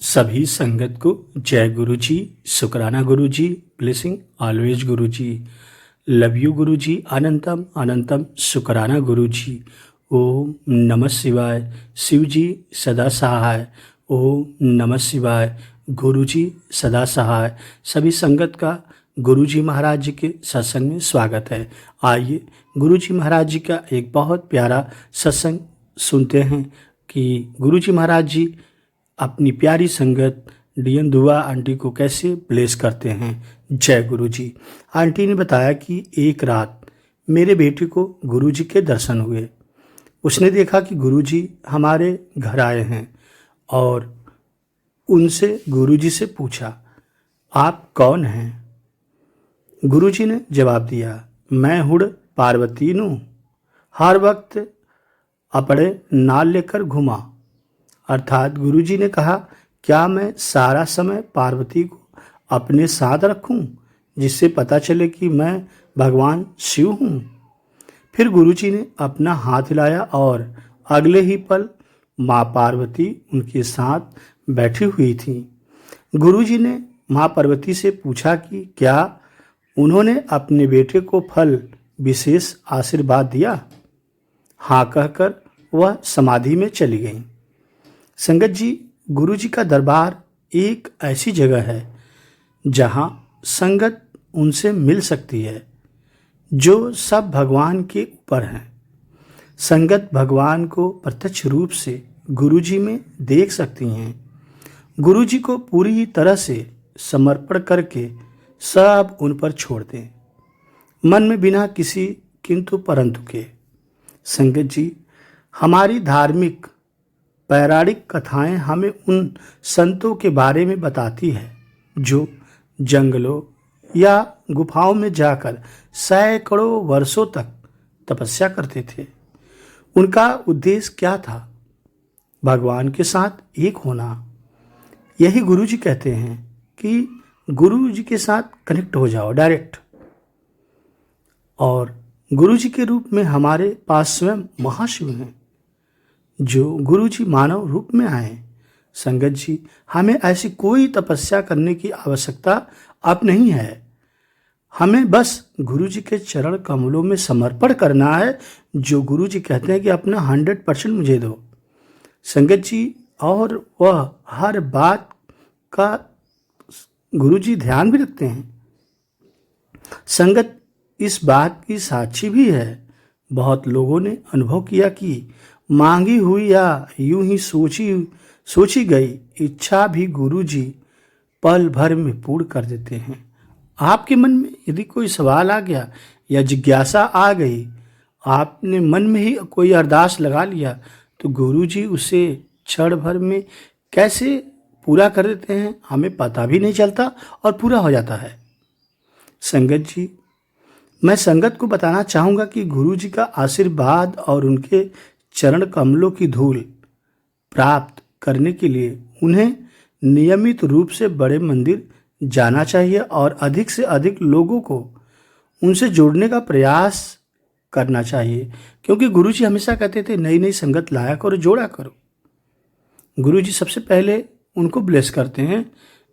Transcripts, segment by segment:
सभी संगत को जय गुरु जी, शुक्राना गुरु जी, blessing always Guru ji, love you गुरु जी, अनंतम अनंतम शुक्राना गुरु जी। ओम नमः शिवाय, शिव जी सदा सहाय। ओम नमः शिवाय, गुरु जी सदा सहाय। सभी संगत का गुरु जी महाराज जी के सत्संग में स्वागत है। आइए गुरु जी महाराज जी का एक बहुत प्यारा सत्संग सुनते हैं कि गुरु जी महाराज जी अपनी प्यारी संगत डीएन दुआ आंटी को कैसे ब्लेस करते हैं। जय गुरु जी। आंटी ने बताया कि एक रात मेरे बेटे को गुरु जी के दर्शन हुए। उसने देखा कि गुरु जी हमारे घर आए हैं और उनसे गुरु जी से पूछा, आप कौन हैं? गुरु जी ने जवाब दिया, मैं हुड़ पार्वती नू, हर वक्त अपने नाल लेकर घुमा। अर्थात गुरुजी ने कहा, क्या मैं सारा समय पार्वती को अपने साथ रखूं, जिससे पता चले कि मैं भगवान शिव हूं? फिर गुरुजी ने अपना हाथ हिलाया और अगले ही पल माँ पार्वती उनके साथ बैठी हुई थी। गुरुजी ने माँ पार्वती से पूछा कि क्या उन्होंने अपने बेटे को फल विशेष आशीर्वाद दिया? हाँ कहकर वह समाधि में चली गई। संगत जी, गुरु जी का दरबार एक ऐसी जगह है जहाँ संगत उनसे मिल सकती है जो सब भगवान के ऊपर हैं। संगत भगवान को प्रत्यक्ष रूप से गुरु जी में देख सकती हैं। गुरु जी को पूरी तरह से समर्पण करके सब उन पर छोड़ दें, मन में बिना किसी किंतु परंतु के। संगत जी, हमारी धार्मिक पौराणिक कथाएं हमें उन संतों के बारे में बताती है जो जंगलों या गुफाओं में जाकर सैकड़ों वर्षों तक तपस्या करते थे। उनका उद्देश्य क्या था? भगवान के साथ एक होना। यही गुरु जी कहते हैं कि गुरु जी के साथ कनेक्ट हो जाओ डायरेक्ट। और गुरु जी के रूप में हमारे पास स्वयं महाशिव हैं जो गुरु जी मानव रूप में आए। संगत जी, हमें ऐसी कोई तपस्या करने की आवश्यकता अब नहीं है। हमें बस गुरु जी के चरण कमलों में समर्पण करना है, जो गुरु जी कहते हैं कि अपना 100% मुझे दो। संगत जी, और वह हर बात का गुरु जी ध्यान भी रखते हैं। संगत इस बात की साक्षी भी है। बहुत लोगों ने अनुभव किया कि मांगी हुई या यूं ही सोची गई इच्छा भी गुरु जी पल भर में पूर्ण कर देते हैं। आपके मन में यदि कोई सवाल आ गया या जिज्ञासा आ गई, आपने मन में ही कोई अरदास लगा लिया, तो गुरु जी उसे क्षण भर में कैसे पूरा कर देते हैं हमें पता भी नहीं चलता और पूरा हो जाता है। संगत जी, मैं संगत को बताना चाहूँगा कि गुरु जी का आशीर्वाद और उनके चरण कमलों की धूल प्राप्त करने के लिए उन्हें नियमित रूप से बड़े मंदिर जाना चाहिए और अधिक से अधिक लोगों को उनसे जोड़ने का प्रयास करना चाहिए, क्योंकि गुरु जी हमेशा कहते थे नई नई संगत लाया करो, जोड़ा करो। गुरु जी सबसे पहले उनको ब्लेस करते हैं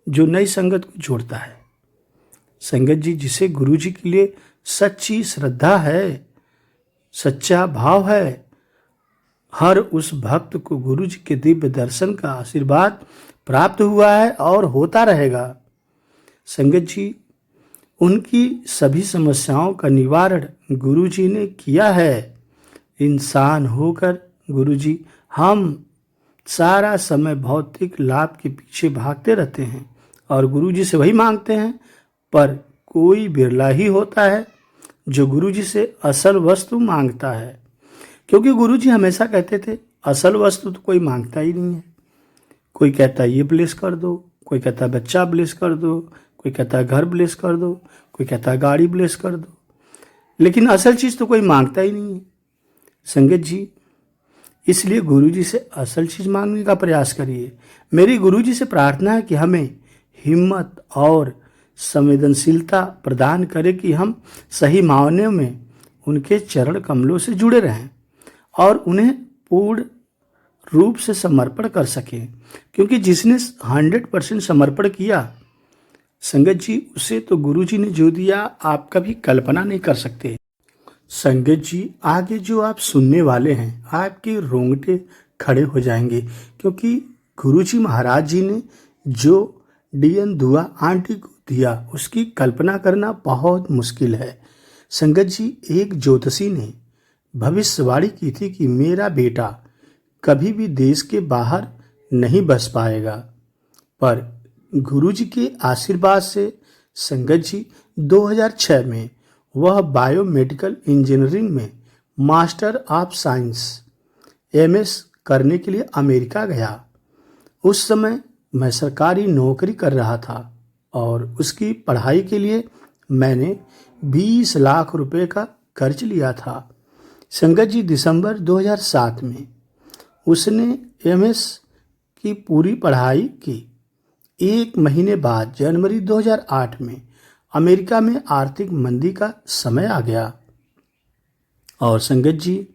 जो नई संगत को जोड़ता है। संगत जी, जिसे गुरु जी के लिए सच्ची श्रद्धा है, सच्चा भाव है, हर उस भक्त को गुरु जी के दिव्य दर्शन का आशीर्वाद प्राप्त हुआ है और होता रहेगा। संगत जी, उनकी सभी समस्याओं का निवारण गुरु जी ने किया है। इंसान होकर गुरु जी हम सारा समय भौतिक लाभ के पीछे भागते रहते हैं और गुरु जी से वही मांगते हैं, पर कोई बिरला ही होता है जो गुरु जी से असल वस्तु मांगता है, क्योंकि गुरु जी हमेशा कहते थे असल वस्तु तो कोई मांगता ही नहीं है। कोई कहता है ये ब्लेस कर दो, कोई कहता है बच्चा ब्लेस कर दो, कोई कहता है घर ब्लेस कर दो, कोई कहता है गाड़ी ब्लेस कर दो, लेकिन असल चीज़ तो कोई मांगता ही नहीं है। संगत जी, इसलिए गुरु जी से असल चीज़ मांगने का प्रयास करिए। मेरी गुरु जी से प्रार्थना है कि हमें हिम्मत और संवेदनशीलता प्रदान करे कि हम सही मायने में उनके चरण कमलों से जुड़े रहें और उन्हें पूर्ण रूप से समर्पण कर सकें, क्योंकि जिसने 100% समर्पण किया संगत जी, उसे तो गुरु जी ने जो दिया आप कभी कल्पना नहीं कर सकते। संगत जी, आगे जो आप सुनने वाले हैं आपके रोंगटे खड़े हो जाएंगे, क्योंकि गुरु जी महाराज जी ने जो डीएन दुआ आंटी को दिया उसकी कल्पना करना बहुत मुश्किल है। संगत जी, एक ज्योतिषी ने भविष्यवाणी की थी कि मेरा बेटा कभी भी देश के बाहर नहीं बस पाएगा, पर गुरुजी के आशीर्वाद से संगत जी 2006 में वह बायोमेडिकल इंजीनियरिंग में मास्टर ऑफ साइंस एमएस करने के लिए अमेरिका गया। उस समय मैं सरकारी नौकरी कर रहा था और उसकी पढ़ाई के लिए मैंने 20 लाख रुपए का कर्ज लिया था। संगत जी, दिसंबर 2007 में उसने एमएस की पूरी पढ़ाई की। एक महीने बाद जनवरी 2008 में अमेरिका में आर्थिक मंदी का समय आ गया और संगत जी,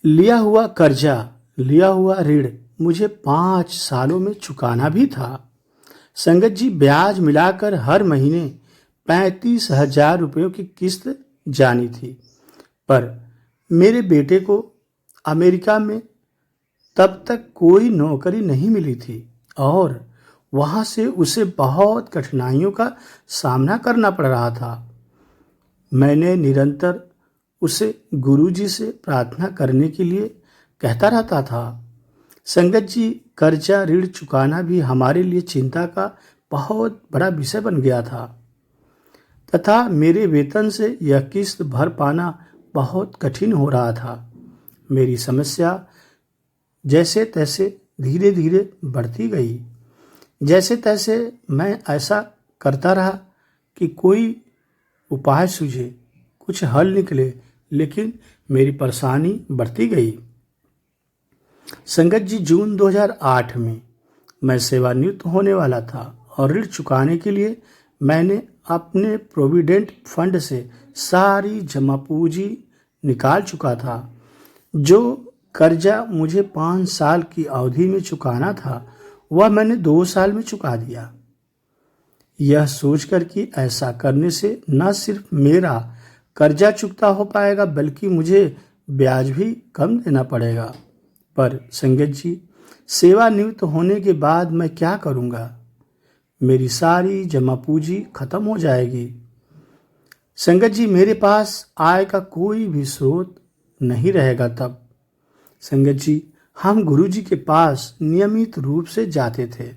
लिया हुआ ऋण मुझे 5 सालों में चुकाना भी था। संगत जी, ब्याज मिलाकर हर महीने 35,000 रुपयों की किस्त जानी थी, पर मेरे बेटे को अमेरिका में तब तक कोई नौकरी नहीं मिली थी और वहाँ से उसे बहुत कठिनाइयों का सामना करना पड़ रहा था। मैंने निरंतर उसे गुरुजी से प्रार्थना करने के लिए कहता रहता था। संगत जी, कर्जा ऋण चुकाना भी हमारे लिए चिंता का बहुत बड़ा विषय बन गया था तथा मेरे वेतन से यह किस्त भर पाना बहुत कठिन हो रहा था। मेरी समस्या जैसे तैसे धीरे धीरे बढ़ती गई। जैसे तैसे मैं ऐसा करता रहा कि कोई उपाय सूझे, कुछ हल निकले, लेकिन मेरी परेशानी बढ़ती गई। संगत जी, जून 2008 में मैं सेवानिवृत्त होने वाला था और ऋण चुकाने के लिए मैंने अपने प्रोविडेंट फंड से सारी जमा पूंजी निकाल चुका था। जो कर्जा मुझे 5 साल की अवधि में चुकाना था वह मैंने 2 साल में चुका दिया। यह सोचकर कि ऐसा करने से न सिर्फ मेरा कर्जा चुकता हो पाएगा बल्कि मुझे ब्याज भी कम देना पड़ेगा। पर संगत जी, सेवानिवृत्त होने के बाद मैं क्या करूँगा? मेरी सारी जमा पूंजी खत्म हो जाएगी। संगत जी, मेरे पास आय का कोई भी स्रोत नहीं रहेगा तब। संगत जी, हम गुरु जी के पास नियमित रूप से जाते थे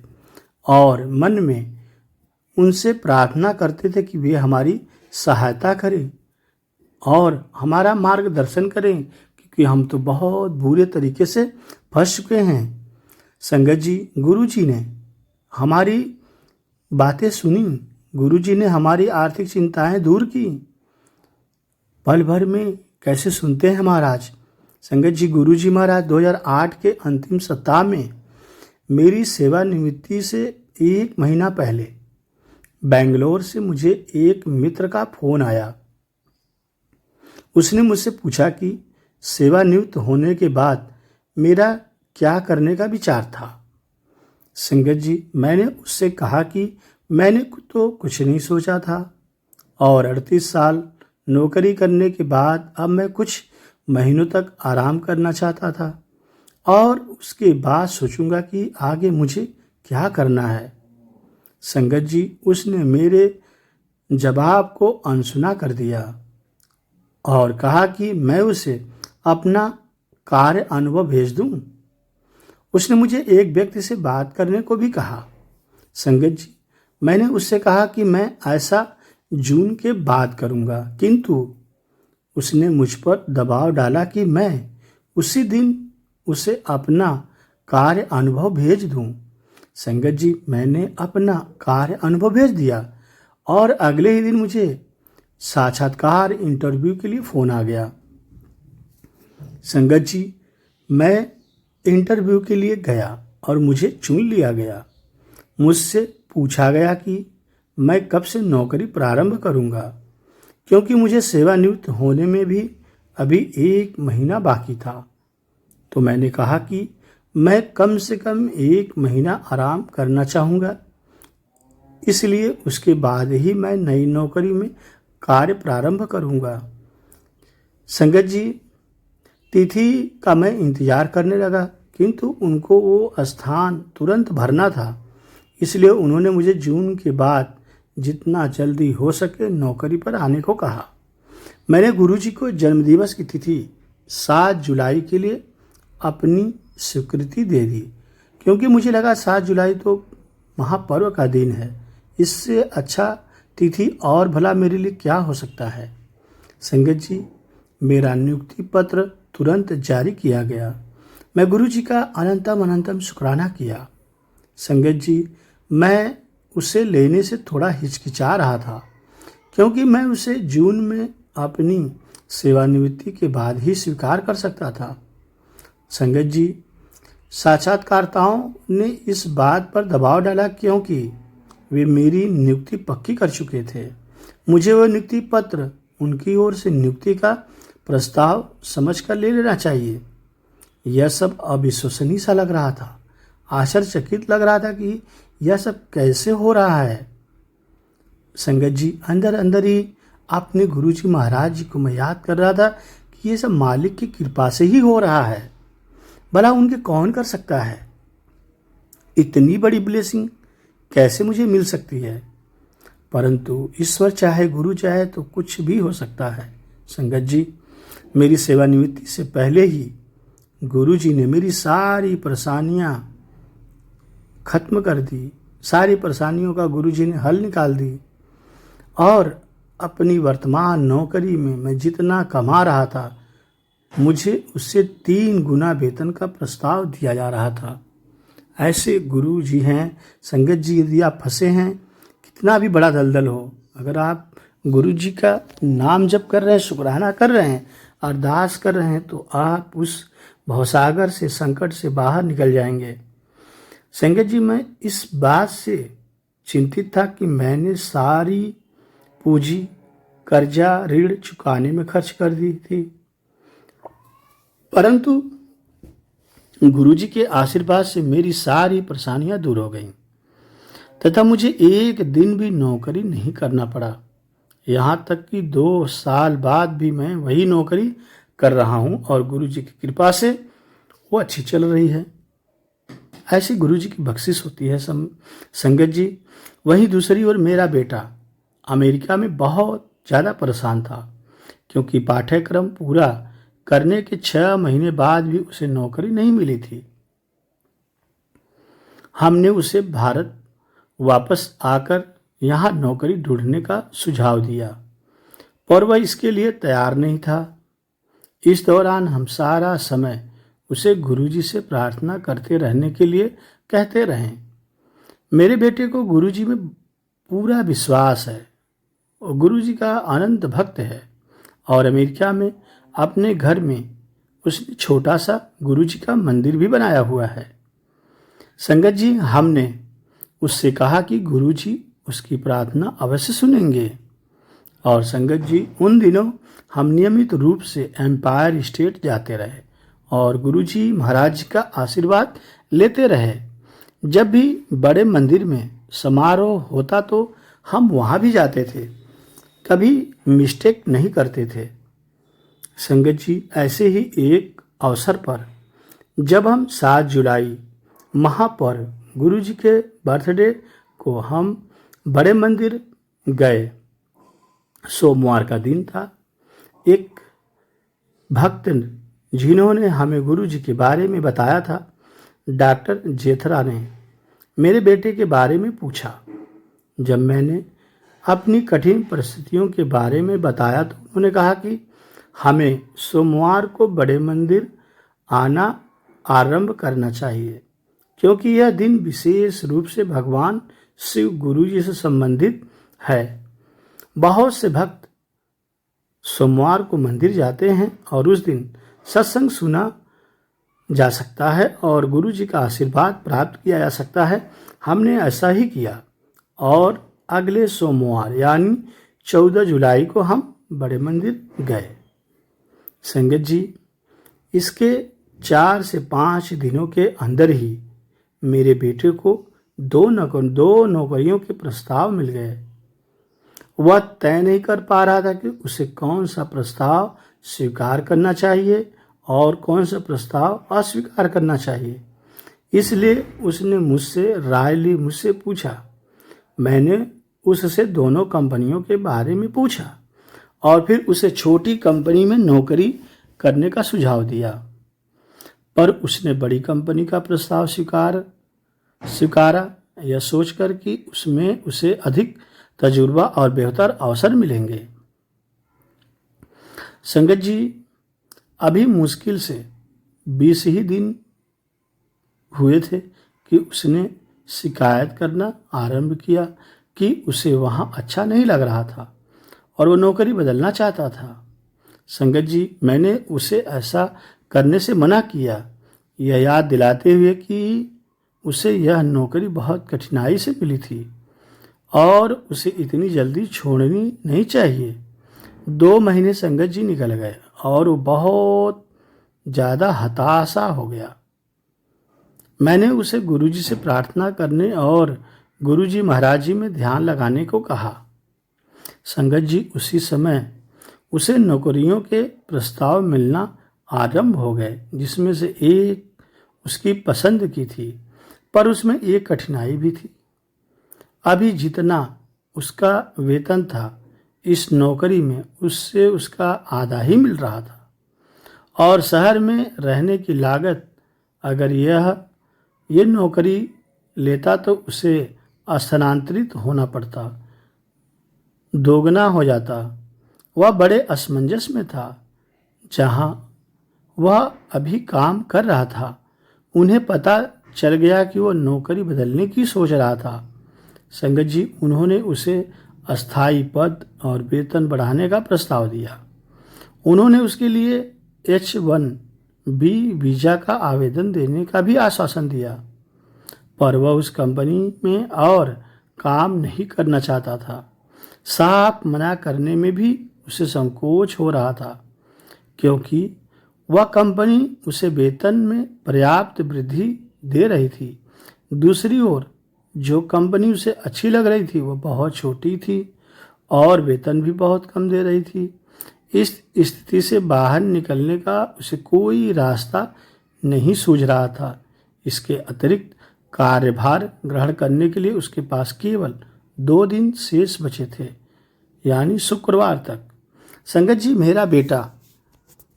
और मन में उनसे प्रार्थना करते थे कि वे हमारी सहायता करें और हमारा मार्गदर्शन करें, क्योंकि हम तो बहुत बुरे तरीके से फंस चुके हैं। संगत जी, गुरु जी ने हमारी बातें सुनी, गुरु जी ने हमारी आर्थिक चिंताएं दूर की। पल भर में कैसे सुनते हैं महाराज। संगत जी, गुरु जी महाराज 2008 के अंतिम सप्ताह में मेरी सेवानिवृत्ति से 1 महीना पहले बेंगलोर से मुझे एक मित्र का फोन आया। उसने मुझसे पूछा कि सेवानिवृत्त होने के बाद मेरा क्या करने का विचार था। संगत जी, मैंने उससे कहा कि मैंने तो कुछ नहीं सोचा था और 38 साल नौकरी करने के बाद अब मैं कुछ महीनों तक आराम करना चाहता था और उसके बाद सोचूंगा कि आगे मुझे क्या करना है। संगत जी, उसने मेरे जवाब को अनसुना कर दिया और कहा कि मैं उसे अपना कार्य अनुभव भेज दूं। उसने मुझे एक व्यक्ति से बात करने को भी कहा। संगत जी, मैंने उससे कहा कि मैं ऐसा जून के बाद करूंगा, किंतु उसने मुझ पर दबाव डाला कि मैं उसी दिन उसे अपना कार्य अनुभव भेज दूं। संगत जी, मैंने अपना कार्य अनुभव भेज दिया और अगले ही दिन मुझे साक्षात्कार इंटरव्यू के लिए फ़ोन आ गया। संगत जी, मैं इंटरव्यू के लिए गया और मुझे चुन लिया गया। मुझसे पूछा गया कि मैं कब से नौकरी प्रारंभ करूंगा, क्योंकि मुझे सेवानिवृत्त होने में भी अभी 1 महीना बाकी था। तो मैंने कहा कि मैं कम से कम 1 महीना आराम करना चाहूँगा, इसलिए उसके बाद ही मैं नई नौकरी में कार्य प्रारंभ करूँगा। संगत जी, तिथि का मैं इंतज़ार करने लगा, किंतु उनको वो स्थान तुरंत भरना था, इसलिए उन्होंने मुझे जून के बाद जितना जल्दी हो सके नौकरी पर आने को कहा। मैंने गुरुजी को जन्मदिवस की तिथि 7 जुलाई के लिए अपनी स्वीकृति दे दी, क्योंकि मुझे लगा 7 जुलाई तो महापर्व का दिन है, इससे अच्छा तिथि और भला मेरे लिए क्या हो सकता है। संगत जी, मेरा नियुक्ति पत्र तुरंत जारी किया गया। मैं गुरुजी का अनंतम अनंतम शुक्राना किया। संगत जी, मैं उसे लेने से थोड़ा हिचकिचा रहा था, क्योंकि मैं उसे जून में अपनी सेवानिवृत्ति के बाद ही स्वीकार कर सकता था। संगत जी, साक्षात्कारताओं ने इस बात पर दबाव डाला, क्योंकि वे मेरी नियुक्ति पक्की कर चुके थे। मुझे वह नियुक्ति पत्र उनकी ओर से नियुक्ति का प्रस्ताव समझकर ले लेना चाहिए। यह सब अविश्वसनीय सा लग रहा था। आश्चर्यचकित लग रहा था कि यह सब कैसे हो रहा है। संगत जी, अंदर अंदर ही अपने गुरुजी महाराज जी को मैं याद कर रहा था कि ये सब मालिक की कृपा से ही हो रहा है। भला उनके कौन कर सकता है? इतनी बड़ी ब्लेसिंग कैसे मुझे मिल सकती है? परंतु ईश्वर चाहे, गुरु चाहे तो कुछ भी हो सकता है। संगत जी, मेरी सेवानिवृत्ति से पहले ही गुरुजी ने मेरी सारी परेशानियां खत्म कर दी। सारी परेशानियों का गुरुजी ने हल निकाल दी, और अपनी वर्तमान नौकरी में मैं जितना कमा रहा था, मुझे उससे 3 गुना वेतन का प्रस्ताव दिया जा रहा था। ऐसे गुरु जी हैं। संगत जी, यदि आप फंसे हैं, कितना भी बड़ा दलदल हो, अगर आप गुरु जी का नाम जप कर रहे हैं, शुक्राना कर रहे हैं, अरदास कर रहे हैं, तो आप उस भवसागर से, संकट से बाहर निकल जाएंगे। संगत जी, मैं इस बात से चिंतित था कि मैंने सारी पूंजी कर्जा ऋण चुकाने में खर्च कर दी थी, परंतु गुरुजी के आशीर्वाद से मेरी सारी परेशानियां दूर हो गईं तथा मुझे एक दिन भी नौकरी नहीं करना पड़ा। यहाँ तक कि 2 साल बाद भी मैं वही नौकरी कर रहा हूँ और गुरुजी की कृपा से वो अच्छी चल रही है। ऐसी गुरुजी की बख्शिश होती है संगत जी। वहीं दूसरी ओर मेरा बेटा अमेरिका में बहुत ज़्यादा परेशान था, क्योंकि पाठ्यक्रम पूरा करने के 6 महीने बाद भी उसे नौकरी नहीं मिली थी। हमने उसे भारत वापस आकर यहाँ नौकरी ढूंढने का सुझाव दिया, पर वह इसके लिए तैयार नहीं था। इस दौरान हम सारा समय उसे गुरुजी से प्रार्थना करते रहने के लिए कहते रहे। मेरे बेटे को गुरुजी में पूरा विश्वास है और गुरुजी का अनंत भक्त है, और अमेरिका में अपने घर में उसने छोटा सा गुरुजी का मंदिर भी बनाया हुआ है। संगत जी, हमने उससे कहा कि गुरुजी उसकी प्रार्थना अवश्य सुनेंगे। और संगत जी, उन दिनों हम नियमित रूप से एम्पायर स्टेट जाते रहे और गुरुजी महाराज का आशीर्वाद लेते रहे। जब भी बड़े मंदिर में समारोह होता तो हम वहाँ भी जाते थे, कभी मिस्टेक नहीं करते थे। संगत जी, ऐसे ही एक अवसर पर जब हम 7 जुलाई महापर्व गुरुजी के बर्थडे को हम बड़े मंदिर गए, सोमवार का दिन था। एक भक्त जिन्होंने हमें गुरुजी के बारे में बताया था, डॉक्टर जेथरा ने मेरे बेटे के बारे में पूछा। जब मैंने अपनी कठिन परिस्थितियों के बारे में बताया तो उन्होंने कहा कि हमें सोमवार को बड़े मंदिर आना आरंभ करना चाहिए, क्योंकि यह दिन विशेष रूप से भगवान शिव गुरुजी से संबंधित है। बहुत से भक्त सोमवार को मंदिर जाते हैं और उस दिन सत्संग सुना जा सकता है और गुरुजी का आशीर्वाद प्राप्त किया जा सकता है। हमने ऐसा ही किया और अगले सोमवार यानी 14 जुलाई को हम बड़े मंदिर गए। संगत जी, इसके 4 से 5 दिनों के अंदर ही मेरे बेटे को दो नौकरियों के प्रस्ताव मिल गए। वह तय नहीं कर पा रहा था कि उसे कौन सा प्रस्ताव स्वीकार करना चाहिए और कौन सा प्रस्ताव अस्वीकार करना चाहिए। इसलिए उसने मुझसे राय ली, मुझसे पूछा। मैंने उससे दोनों कंपनियों के बारे में पूछा और फिर उसे छोटी कंपनी में नौकरी करने का सुझाव दिया, पर उसने बड़ी कंपनी का प्रस्ताव स्वीकारा, यह सोचकर कि उसमें उसे अधिक तजुर्बा और बेहतर अवसर मिलेंगे। संगत जी, अभी मुश्किल से 20 ही दिन हुए थे कि उसने शिकायत करना आरंभ किया कि उसे वहाँ अच्छा नहीं लग रहा था और वो नौकरी बदलना चाहता था। संगत जी, मैंने उसे ऐसा करने से मना किया, यह याद दिलाते हुए कि उसे यह नौकरी बहुत कठिनाई से मिली थी और उसे इतनी जल्दी छोड़नी नहीं चाहिए। 2 महीने संगत जी निकल गए और वो बहुत ज़्यादा हताशा हो गया। मैंने उसे गुरुजी से प्रार्थना करने और गुरुजी महाराज जी में ध्यान लगाने को कहा। संगत जी, उसी समय उसे नौकरियों के प्रस्ताव मिलना आरंभ हो गए, जिसमें से एक उसकी पसंद की थी, पर उसमें एक कठिनाई भी थी। अभी जितना उसका वेतन था, इस नौकरी में उससे उसका आधा ही मिल रहा था और शहर में रहने की लागत, अगर ये नौकरी लेता तो उसे स्थानांतरित होना पड़ता, दोगुना हो जाता। वह बड़े असमंजस में था। जहाँ वह अभी काम कर रहा था, उन्हें पता चल गया कि वह नौकरी बदलने की सोच रहा था। संगत जी, उन्होंने उसे अस्थायी पद और वेतन बढ़ाने का प्रस्ताव दिया। उन्होंने उसके लिए H1B वीज़ा का आवेदन देने का भी आश्वासन दिया, पर वह उस कंपनी में और काम नहीं करना चाहता था। साफ मना करने में भी उसे संकोच हो रहा था, क्योंकि वह कंपनी उसे वेतन में पर्याप्त वृद्धि दे रही थी। दूसरी ओर जो कंपनी उसे अच्छी लग रही थी, वह बहुत छोटी थी और वेतन भी बहुत कम दे रही थी। इस स्थिति से बाहर निकलने का उसे कोई रास्ता नहीं सूझ रहा था। इसके अतिरिक्त कार्यभार ग्रहण करने के लिए उसके पास केवल 2 दिन शेष बचे थे, यानी शुक्रवार तक। संगत जी, मेरा बेटा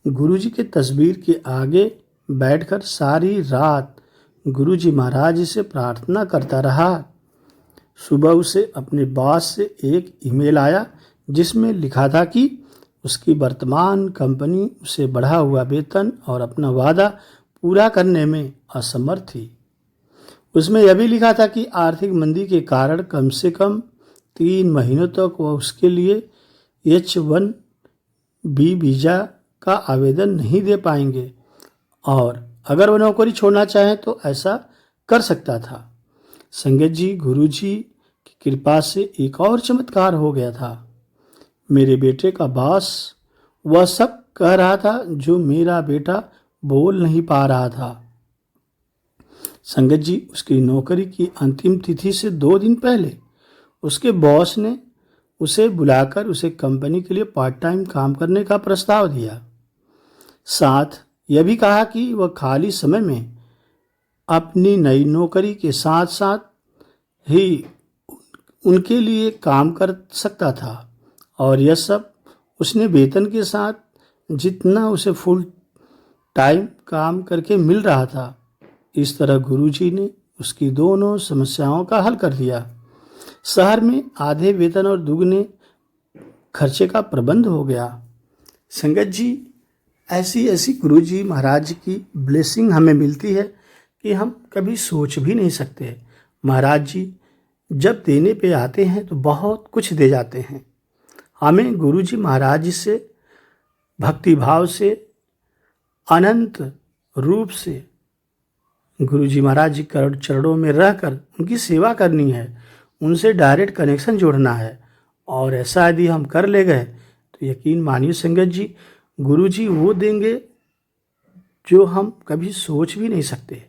गुरुजी के तस्वीर के आगे बैठकर सारी रात गुरुजी महाराज से प्रार्थना करता रहा। सुबह उसे अपने बॉस से एक ईमेल आया, जिसमें लिखा था कि उसकी वर्तमान कंपनी उसे बढ़ा हुआ वेतन और अपना वादा पूरा करने में असमर्थ थी। उसमें यह भी लिखा था कि आर्थिक मंदी के कारण कम से कम 3 महीनों तक वह उसके लिए H1B वीज़ा का आवेदन नहीं दे पाएंगे और अगर वह नौकरी छोड़ना चाहें तो ऐसा कर सकता था। संगत जी, गुरुजी की कृपा से एक और चमत्कार हो गया था। मेरे बेटे का बॉस वह सब कह रहा था जो मेरा बेटा बोल नहीं पा रहा था। संगत जी, उसकी नौकरी की अंतिम तिथि से 2 दिन पहले उसके बॉस ने उसे बुलाकर उसे कंपनी के लिए पार्ट टाइम काम करने का प्रस्ताव दिया। साथ यह भी कहा कि वह खाली समय में अपनी नई नौकरी के साथ साथ ही उनके लिए काम कर सकता था और यह सब उसने वेतन के साथ जितना उसे फुल टाइम काम करके मिल रहा था। इस तरह गुरुजी ने उसकी दोनों समस्याओं का हल कर दिया। शहर में आधे वेतन और दुगने खर्चे का प्रबंध हो गया। संगत जी, ऐसी गुरुजी महाराज की ब्लेसिंग हमें मिलती है कि हम कभी सोच भी नहीं सकते। महाराज जी जब देने पे आते हैं तो बहुत कुछ दे जाते हैं। हमें गुरुजी महाराज से भक्ति भाव से अनंत रूप से गुरुजी महाराज जी के चरणों में रहकर उनकी सेवा करनी है, उनसे डायरेक्ट कनेक्शन जोड़ना है। और ऐसा यदि हम कर ले गए तो यकीन मानिए संगत जी, गुरुजी वो देंगे जो हम कभी सोच भी नहीं सकते।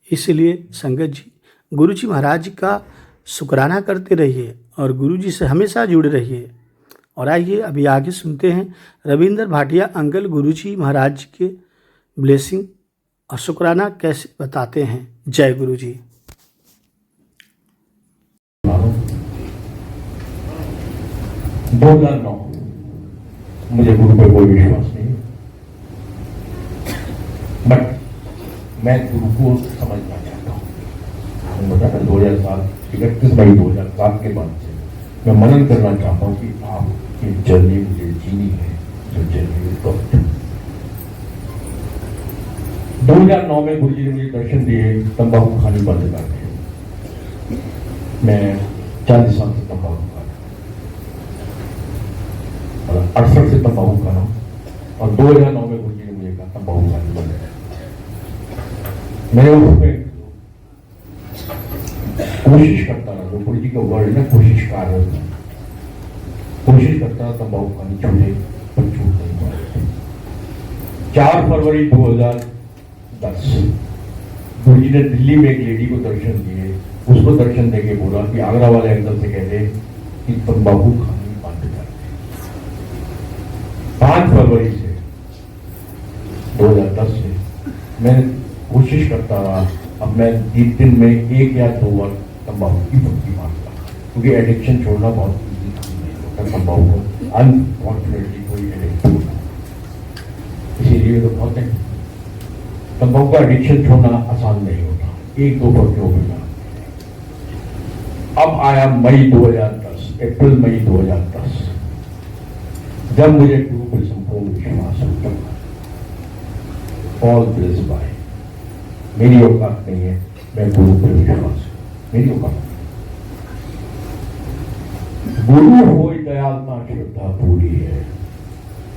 इसलिए संगत जी, गुरु जी महाराज का शुक्राना करते रहिए और गुरु जी से हमेशा जुड़े रहिए। और आइए अभी आगे सुनते हैं रविंद्र भाटिया अंकल गुरु जी महाराज के ब्लेसिंग और शुक्राना कैसे बताते हैं। जय गुरु जी। 2009 मुझे गुरु पर कोई विश्वास नहीं, बट मैं गुरु को समझना चाहता हूँ। मैं बताया 2007 31 मई 2007 के बाद से मैं मनन करना चाहता हूँ कि आपकी जर्नी मुझे जीनी है, जो जर्नी तो 2009 में गुरु जी ने मुझे दर्शन दिए, तंबाकू खानी बंद कर दी। मैं 40 साल से तंबाकू खा रहा, 68 से तंबाकू खा रहा हूँ और 2009 में गुरु जी ने मुझे कहा तंबाकू खानी बंद है। मैंने उसमें कोशिश करता रहा, जो गुरु जी का वर्ड है ना, कोशिश कर रहा था, कोशिश करता रहा तंबाकू खानी छूटे, पर छूट नहीं पाया। 4 फरवरी 2010 गुरु जी ने दिल्ली में एक लेडी को दर्शन दिए, उसको दर्शन देके बोला कि आगरा वाले अंकल से कह दे कि तंबाकू खानी बंद कर दे। 5 फरवरी से 2010 से मैं कोशिश करता रहा। अब मैं 3 दिन में 1 या 2 बार तंबाकू की भक्ति मारता, क्योंकि एडिक्शन छोड़ना बहुत ईजी काम नहीं होता। तंबाकू को अनफॉर्चुनेटली कोई एडिक्ट होता, इसीलिए तो बहुत है तंबाकू का एडिक्शन छोड़ना आसान नहीं होता, 1-2 बार क्यों होगा। अब आया मई 2010, अप्रैल मई 2010, जब मुझे गुरु पर संपूर्ण विश्वास हो चुका। ऑल दिस बाय मेरी औकात नहीं है, मैं गुरु पर विश्वास, मेरी औकात। गुरु हो दयालता श्रद्धा पूरी है,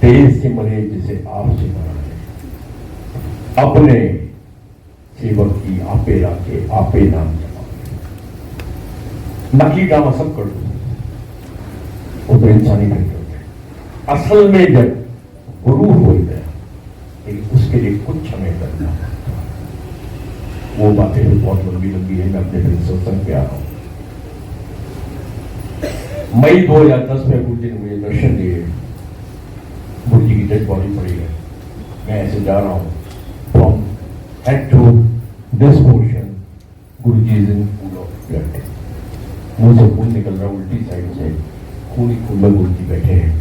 तेज से मरे जिसे आप से मरा है। अपने सेवक की आपे राखे, आपे नाम जमा। नकली ड्रामा सब कर दो, वो तो इंसानी नहीं करते। असल में जब गुरु हो गया, लेकिन उसके लिए कुछ हमें करना है। वो बातें तो बहुत लंबी लंबी है, मैं अपने सत्संग पे आ रहा हूं। मई 2010 में गुरु जी ने मुझे दर्शन दिए, गुरु जी की डेड बॉडी पड़ी है, मैं ऐसे जा रहा हूँ from head to this portion, Guru ji is in pool of blood, मुंह से खून निकल रहा, उल्टी साइड से खून ही खून में गुरु जी बैठे हैं।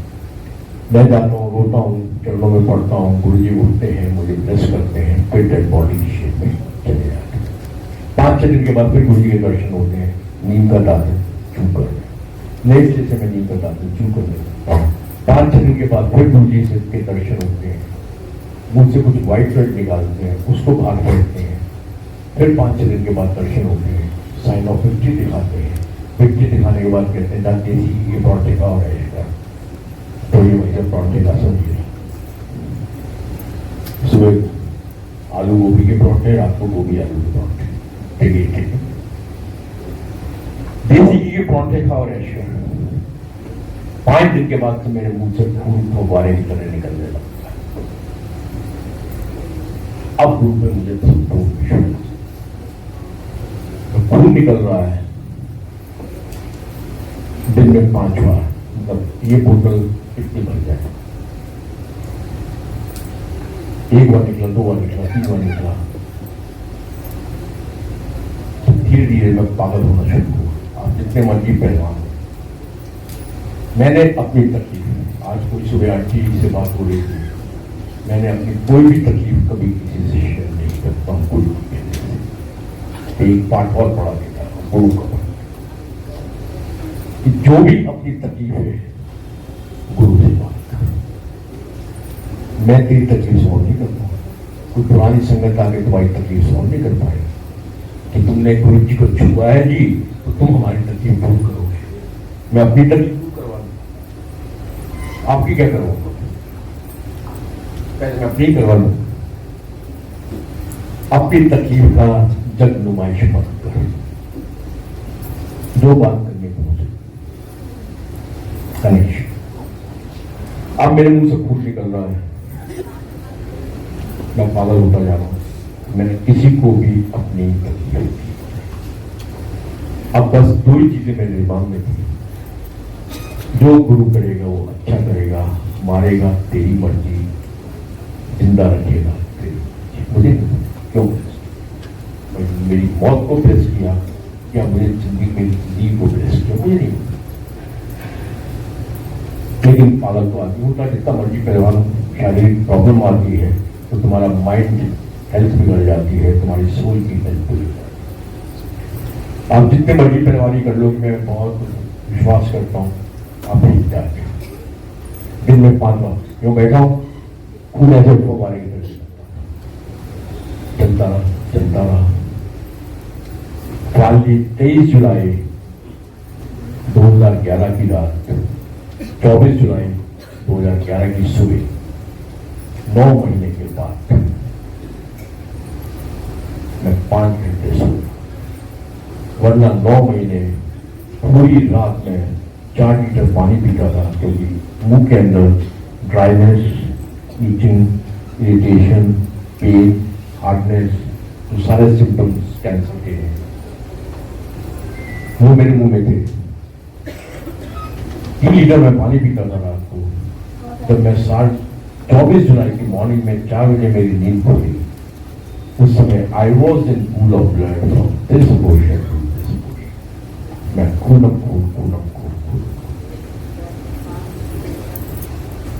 मैं जाता हूँ, रोता हूँ, चरणों में पड़ता हूँ, गुरु जी उठते हैं, मुझे ब्लेस करते हैं, फिर डेड बॉडी की शेप में चले जाते हैं। 5-6 दिन के बाद फिर गुरु जी के दर्शन होते हैं, नींद का दादन चूक कर नेक्स्ट डे से मैं नींद का दादन चूक कर लेता हूँ। 5-6 दिन के बाद फिर गुरु जी से के दर्शन होते हैं, मुझसे कुछ व्हाइट ब्लड निकालते हैं, उसको बाहर फेंकते हैं। फिर 5-6 दिन के बाद दर्शन होते हैं, साइन ऑफ विक्ट्री दिखाते हैं। विक्ट्री दिखाने के बाद कहते हैं जाते ही ये पौधे का हो रहेगा, तो ये वही पौधे का समझिए। सुबह आलू गोभी के परोठे, रात को गोभी आलू के परोठे, ठीक है। देसी घी के परोठे खाओ रेशो। 5 दिन के बाद तो मेरे मुंह से खून फव्वारे की तरह निकलने लगता है। अब गुरु पे मुझे संपूर्ण विश्वास, खून निकल रहा है दिन में 5 बार, मतलब ये बोतल कितनी भर जाए, 1 बार निकला, 2 बार निकला, 3 बार निकला। तो धीरे धीरे मैं पागल होना शुरू हुआ। आप जितने मर्जी पहलवान हो, मैंने अपनी तकलीफ, आज कोई सुबह आंटी से बात हो रही थी, मैंने अपनी कोई भी तकलीफ कभी किसी से शेयर नहीं करता हूँ। गुरु के एक पाठ और पढ़ा देता हूँ गुरु का, कि जो भी अपनी तकलीफ है गुरु से बात कर। मैं तेरी तकलीफ सॉल्व नहीं करता, कोई पुरानी संगत आके तुम्हारी तकलीफ सॉल्व नहीं कर पाए कि तुमने गुरु जी को छुआ है जी, तो तुम हमारी तकलीफ दूर करोगे। मैं अपनी तकलीफ दूर करवा लूँ, आपकी क्या करोगे? पहले मैं अपनी करवा लूँ। अपनी तकलीफ का जग नुमाइश मत करो, जो बात करने को मुझे कनेक्शन। अब मेरे मुंह से खून निकल रहा है, मैं पागल होता जा रहा हूँ। मैंने किसी को भी अपनी गलती की। अब बस दो ही चीजें मेरे दिमाग में थी, जो गुरु करेगा वो अच्छा करेगा, मारेगा तेरी मर्जी, जिंदा रखेगा तेरी मर्जी। मुझे क्यों मेरी मौत को प्रेस किया, क्या मुझे जिंदगी को प्रेस किया, मुझे नहीं। लेकिन पागल तो आदमी होता, जितना मर्जी करवा लो, शारीरिक प्रॉब्लम आती है तो तुम्हारा माइंड हेल्थ बिगड़ जाती है, तुम्हारी सोल की हेल्थ बिगड़ जाती है। आप जितने मर्जी परिवारी कर लो, मैं बहुत विश्वास करता हूँ आप ठीक जाते। दिन में 5 बार क्यों बैठा हूँ, खून ऐसे फुवारे की तरह चलता रहा। 23 जुलाई 2011 की रात, 24 जुलाई 2011 की सुबह, 9 महीने के बाद मैं 5 घंटे सोया, वरना 9 महीने पूरी रात में 4 लीटर पानी पीता था, क्योंकि मुंह के अंदर dryness, itching, irritation, pain, hardness, तो सारे सिम्टम्स कैंसर के हैं, वो मेरे मुंह में थे। 3 लीटर में पानी पीता था रात को। जब मैं 24 जुलाई की मॉर्निंग में 4 बजे मेरी नींद खुली, उस समय I was in pool of blood from this portion to this portion. मैं खून।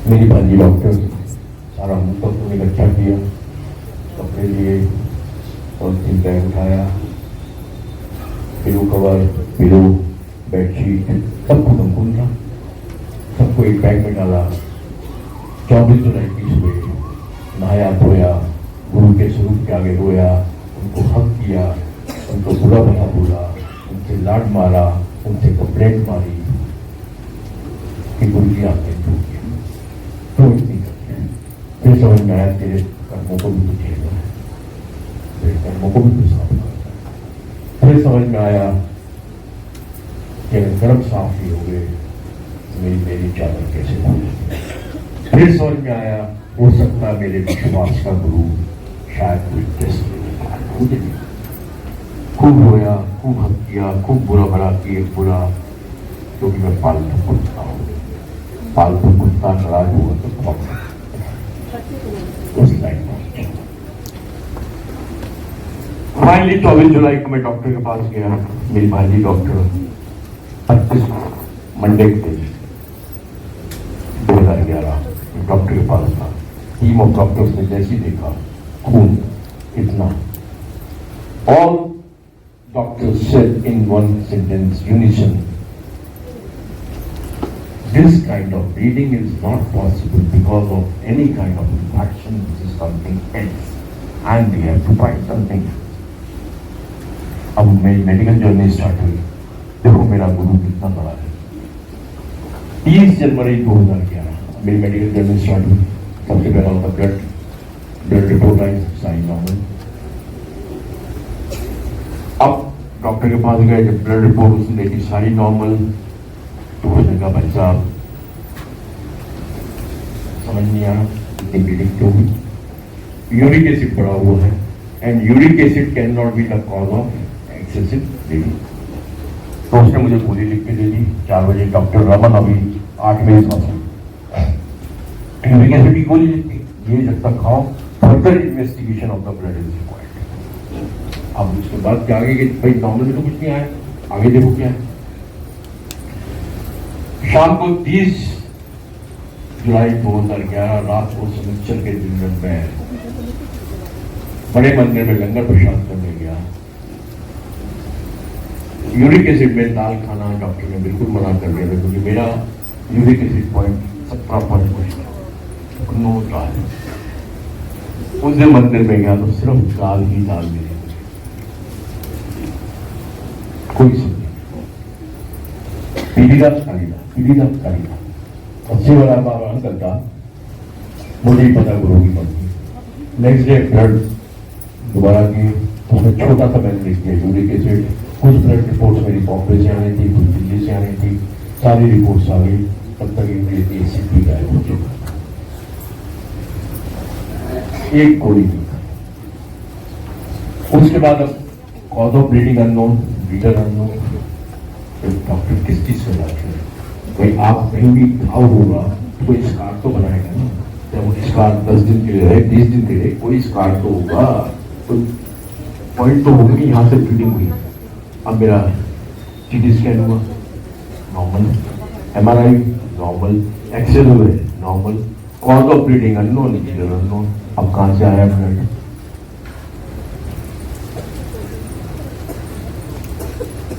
मेरी भांजी डॉक्टर सारा मुंह तक उन्हें इकट्ठा किया, कपड़े लिए और 3 बैग उठाया, पिलो कवर, पिलो, बेडशीट सब खत्म खून था, सबको एक बैग में डाला। 24 जुलाई की सुबह नहाया धोया, गुरु के स्वरूप के आगे रोया, उनको हक किया, उनको बुरा भला बोला, उनसे लाड मारा, उनसे कंप्लेंट मारी कि गुरु जी आपने क्यों किया, क्यों इतनी करते हैं। फिर समझ में आया तेरे कर्मों को भी कुछ झेलना है, तेरे कर्मों को भी कुछ साफ करना है। फिर समझ में आया कि अगर कर्म साफ ही हो गए मेरी चादर कैसे होगी। फिर समझ में आया हो सकता मेरे विश्वास का गुरु शायद कोई टेस्ट मुझे नहीं। खूब रोया, खूब हक किया, खूब बुरा भला किए, बोला क्योंकि मैं पालतू कुत्ता हूँ, पालतू कुत्ता नाराज हुआ तो बहुत उस लाइन में। फाइनली 24 जुलाई को मैं डॉक्टर के पास गया। मेरी भांजी डॉक्टर 25 मंडे के दिन 2011 डॉक्टर के पास था। टीम ऑफ डॉक्टर्स ने जैसे ही देखा खून इतना, all doctors said in one sentence unison, this kind of bleeding is not possible because of any kind of infection. This is something else and we have to find something else. अब मेरी medical journey start हुई। देखो मेरा गुरु कितना बड़ा है। 30 जनवरी 2011 मेरी medical journey start हुई। सबसे पहला होता ब्लड रिपोर्ट आई, साइन नॉर्मल। अब डॉक्टर के पास गए, जब ब्लड रिपोर्ट उसने देखी सारी नॉर्मल, तो उसने कहा भाई साहब समझ नहीं आया इतनी ब्लीडिंग क्यों हुई। यूरिक एसिड बढ़ा हुआ है and uric acid can not be the cause of excessive bleeding. तो उसने मुझे गोली लिख के दे दी। 4 बजे डॉक्टर रमन अभी 8 बजे यूरिक एसिड की गोली लिख दी, ये जब तक खाओ further investigation of the blood is required. अब उसके बाद क्या आगे कि भाई नॉर्मल में तो कुछ नहीं आया, आगे देखो क्या है। शाम को 30 जुलाई 2011 रात को शनिचर के दिन में मैं बड़े मंदिर में लंगर प्रसाद करने गया। यूरिक एसिड में दाल खाना डॉक्टर ने बिल्कुल मना कर दिया था, क्योंकि मेरा यूरिक एसिड पॉइंट 17.9 दाल। उस दिन मंदिर में गया तो सिर्फ दाल ही दाल मिली, कोई सब्जी। पीढ़ीदार खालीदा अच्छी वाला बाबा करता, मुझे ही पता गुरु की पड़ती। नेक्स्ट डे ब्लड दोबारा की, उसमें छोटा सा मैंने लिख दिया यूरिक एसिड। कुछ ब्लड रिपोर्ट्स मेरी बॉम्बे से आनी थी, कुछ दिल्ली से आनी थी, सारी रिपोर्ट्स आ गई। तब तक यूरिक एसिड भी गायब हो चुका। एक गोली दी। उसके बाद अब cause of bleeding unknown, bleeder unknown. तो डॉक्टर किस चीज से जाते हैं? भाई आप कहीं भी घाव होगा तो कोई स्कार तो बनाएगा ना। जब वो स्कार 10 दिन के लिए रहे, 20 दिन के लिए, कोई स्कार तो होगा, कोई पॉइंट तो होगा कि यहाँ से ब्लीडिंग हुई। अब मेरा सीटी स्कैन हुआ नॉर्मल, MRI नॉर्मल, एक्सरे हुए normal, cause of bleeding unknown, bleeder unknown. अब कहाँ से आया ब्लड?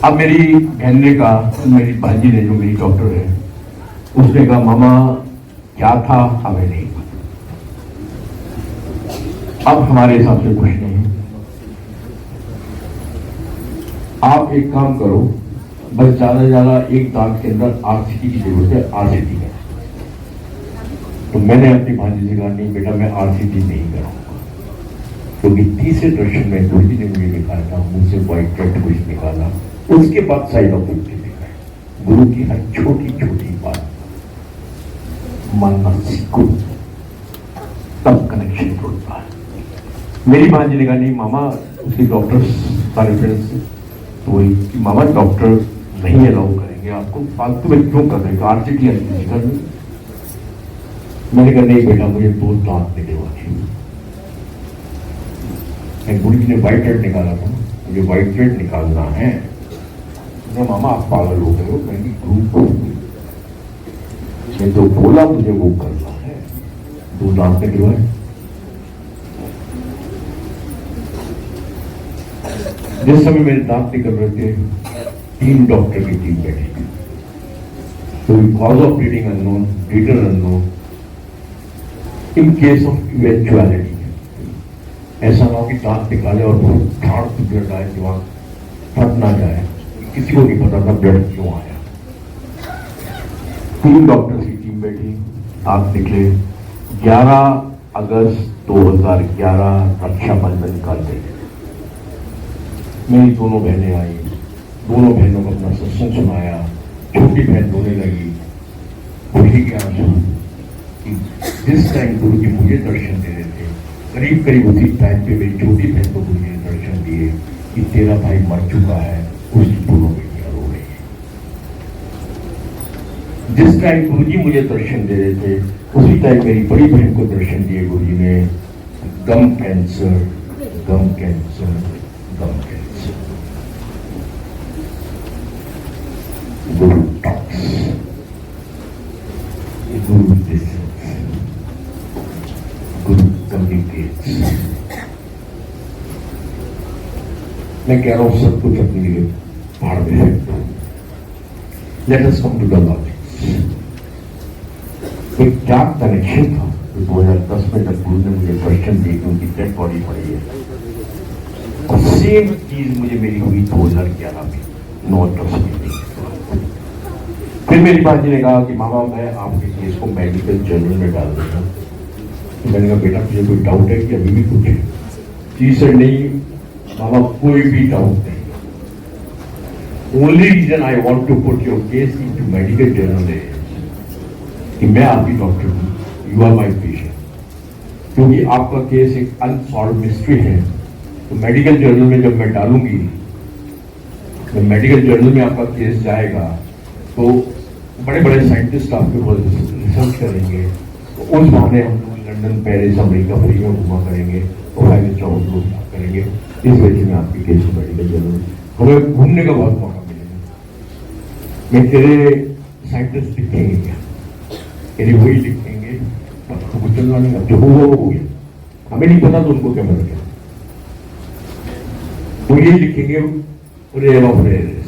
अब मेरी बहन ने कहा, मेरी भांजी ने, जो मेरी डॉक्टर है, उसने कहा मामा क्या था हमें नहीं पता। अब हमारे हिसाब से कुछ नहीं। आप एक काम करो, बस ज्यादा से ज्यादा एक दांत के अंदर RCT की जरूरत है, RCT है। तो मैंने अपनी भांजी से कहा नहीं बेटा मैं RCT नहीं कराऊंगा, क्योंकि तीसरे दर्शन में गुरु जी ने मुझे निकाला, मुझसे व्हाइट कट कुछ निकाला, उसके बाद साइड ऑफ इट दिखाया। गुरु की हर छोटी छोटी बात मानना सीखो, तब कनेक्शन जुड़ता है। मेरी भांजी ने कहा नहीं मामा, उसके डॉक्टर सारे फ्रेंड्स तो वही कि मामा डॉक्टर नहीं अलाउ करेंगे आपको, फालतू में क्यों कर रहे हो, RCT कर। मैंने कहा नहीं बेटा मुझे 2 दांत निकलवाने। गुरु जी ने व्हाइट रेड निकाला था, मुझे व्हाइट रेड निकालना है। मामा आप पागल हो गए हो, मैंने गुरु ने जो बोला मुझे वो करना है। 2 दांत निकलवाए। जिस समय मेरे दांत निकल रहे थे, 3 डॉक्टर की टीम बैठी थी। तो cause of bleeding unknown, bleeder unknown. In case of eventuality, ऐसा ना हो कि दांत निकाले और बहुत ठाड़ ब्लड आए, दिमाग फट ना जाए, किसी को नहीं पता था ब्लड क्यों आया। 3 डॉक्टर की टीम बैठी, दांत निकले। 11 अगस्त 2011 रक्षाबंधन का दिन। मेरी दोनों बहनें आई, दोनों बहनों को अपना सत्संग सुनाया। छोटी बहन रोने लगी, खुशी के आंसू। जिस टाइम गुरु जी मुझे दर्शन दे रहे थे, करीब करीब उसी टाइम पे मेरी छोटी बहन को गुरु जी ने दर्शन दिए कि तेरा भाई मर चुका है, उसकी दोनों बेटियां रो रही है। जिस टाइम गुरु जी मुझे दर्शन दे रहे थे, उसी टाइम मेरी बड़ी बहन को दर्शन दिए गुरु जी ने। गम कैंसर, गम कैंसर, गम कैंसर। गुरु टॉक्स, गुरु लिसन्स, गुरु कम्युनिकेट्स। मैं कह रहा हूं सब कुछ अपनी लिए पहाड़ में है। Let us come to the logics. एक क्या कनेक्शन था 2010 में जब गुरु ने मुझे दर्शन दिए, उनकी डेड बॉडी पड़ी है, और सेम चीज मुझे मेरी हुई 2011 में 9 अगस्त में। फिर मेरी भांजी ने कहा कि मामा मैं आपके केस को मेडिकल जर्नल में डाल दूंगा। तो मैंने कहा बेटा मुझे कोई डाउट है कि अभी भी कुछ है? जी सर नहीं मामा, कोई भी डाउट नहीं। Only reason I want to put your case into medical journal है कि मैं आपकी डॉक्टर हूँ, यू आर माई पेशेंट। क्योंकि आपका केस एक अनसॉल्व मिस्ट्री है, तो मेडिकल जर्नल में जब मैं डालूंगी, जब मेडिकल जर्नल में आपका केस जाएगा, तो बड़े बड़े साइंटिस्ट आपके ऊपर रिसर्च करेंगे। तो उस बहाने हम लोग लंदन, पेरिस, अमेरिका फ्री में घुमा करेंगे और फाइव स्टार होटलों में करेंगे। इस वजह से मैं आपकी केस को मेडिकल जर्नल हमें घूमने का बहुत मौका मिलेगा। मैं तेरे साइंटिस्ट लिखेंगे क्या? यदि वही लिखेंगे तो कुछ चलना नहीं, जो होगा वो हो गया। हमें नहीं पता तो उनको क्या पता क्या? तो यही लिखेंगे रेयर ऑफ रेयरेस्ट।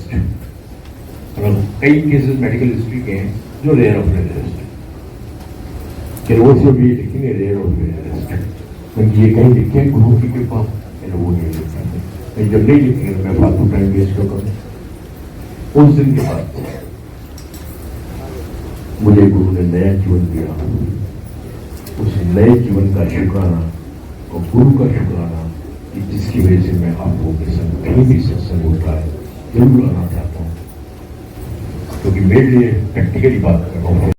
कई केसेस मेडिकल हिस्ट्री के हैं जो रेयर ऑफ रेयरेस्ट है, वो से भी लिखेंगे रेयर ऑफ रेयरेस्ट, क्योंकि ये कहीं लिखे गुरु की कृपा, वो नहीं लिखेंगे। जब नहीं लिखेंगे तो मैं फालतू टाइम वेस्ट क्यों करूँ? उस दिन के बाद मुझे गुरु ने नया जीवन दिया। उस नए जीवन का शुक्राना और गुरु का शुक्राना कि जिसकी वजह से मैं आप लोगों के संग कहीं भी सत्संग होता है जरूर आना चाहता हूँ, क्योंकि मेरे लिए प्रैक्टिकली बात कर रहा हूँ।